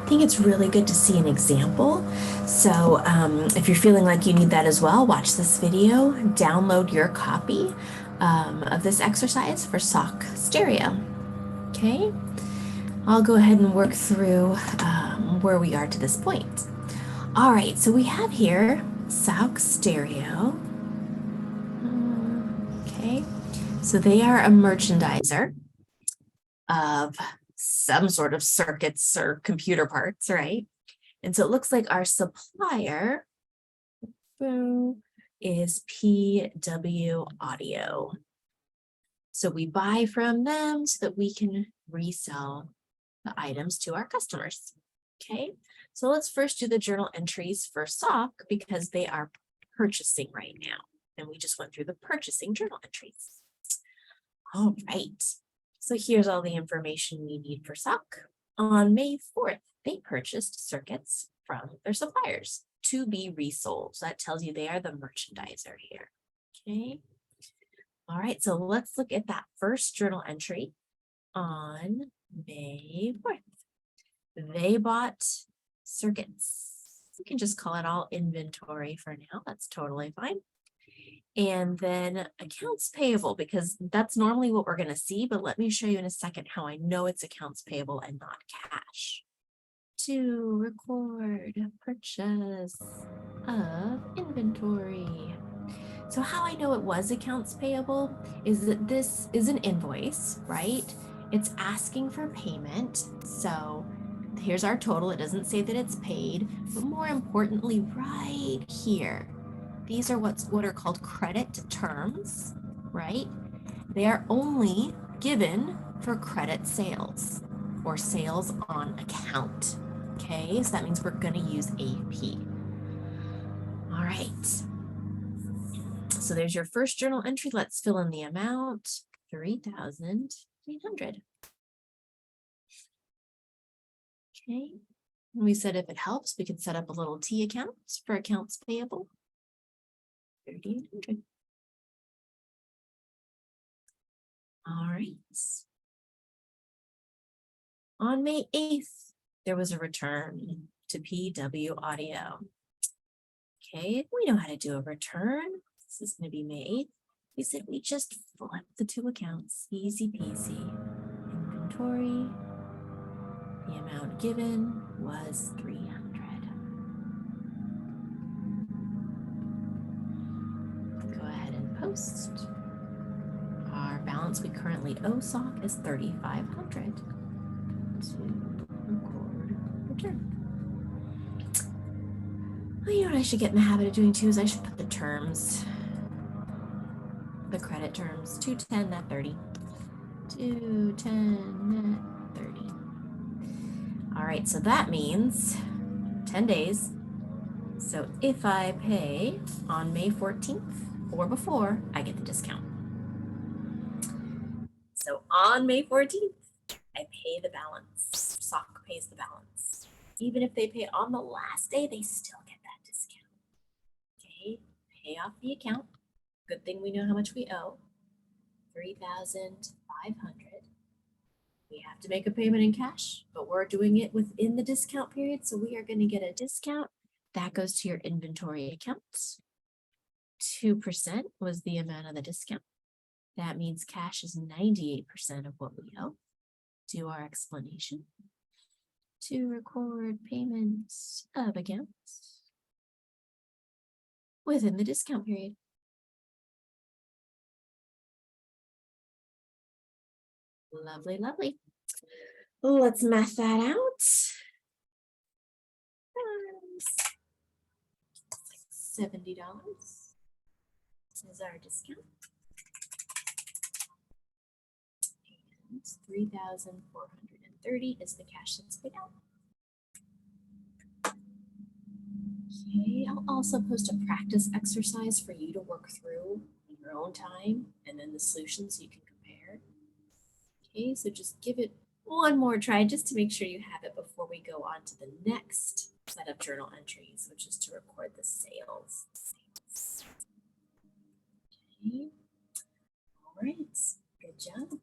I think it's really good to see an example. So if you're feeling like you need that as well, watch this video, download your copy of this exercise for SOC Stereo. Okay, I'll go ahead and work through where we are to this point. All right, so we have here SOC Stereo. Okay, so they are a merchandiser of some sort of circuits or computer parts, right? And so it looks like our supplier is PW Audio. So we buy from them so that we can resell the items to our customers. Okay, so let's first do the journal entries for SOC because they are purchasing right now. And we just went through the purchasing journal entries. All right, so here's all the information we need for SOC. On May 4th, they purchased circuits from their suppliers to be resold. So that tells you they are the merchandiser here. Okay. All right, so let's look at that first journal entry on May 4th. They bought circuits. We can just call it all inventory for now. That's totally fine. And then accounts payable, because that's normally what we're going to see, but let me show you in a second how I know it's accounts payable and not cash. To record purchase of inventory. So how I know it was accounts payable is that this is an invoice, right? It's asking for payment. So here's our total. It doesn't say that it's paid, but more importantly, right here, these are what are called credit terms, right? They are only given for credit sales or sales on account. Okay, so that means we're going to use AP. All right. So there's your first journal entry. Let's fill in the amount, 3,800. Okay. We said if it helps, we can set up a little T account for accounts payable. 3,800. All right. On May 8th, there was a return to PW Audio. Okay, we know how to do a return. This is going to be May 8th. We said we just flip the two accounts. Easy peasy. Inventory. The amount given was 300. Go ahead and post. Our balance we currently owe SOC is 3,500 to record return. Well, you know what I should get in the habit of doing too is I should put the terms, the credit terms, 210 net 30, 210 net 30. All right, so that means 10 days. So if I pay on May 14th or before, I get the discount. So on May 14th, I pay the balance. SOC pays the balance. Even if they pay on the last day, they still get that discount. Okay, pay off the account. Good thing we know how much we owe. 3,500. We have to make a payment in cash, but we're doing it within the discount period, so we are going to get a discount. That goes to your inventory account. 2% was the amount of the discount. That means cash is 98% of what we owe. Do our explanation. To record payments of accounts within the discount period. Lovely, lovely. Let's math that out. $70 is our discount. And 3,430 is the cash that's paid out. Okay, I'll also post a practice exercise for you to work through in your own time and then the solution so you can compare. Okay, so just give it one more try just to make sure you have it before we go on to the next set of journal entries, which is to record the sales. Okay, all right, good job.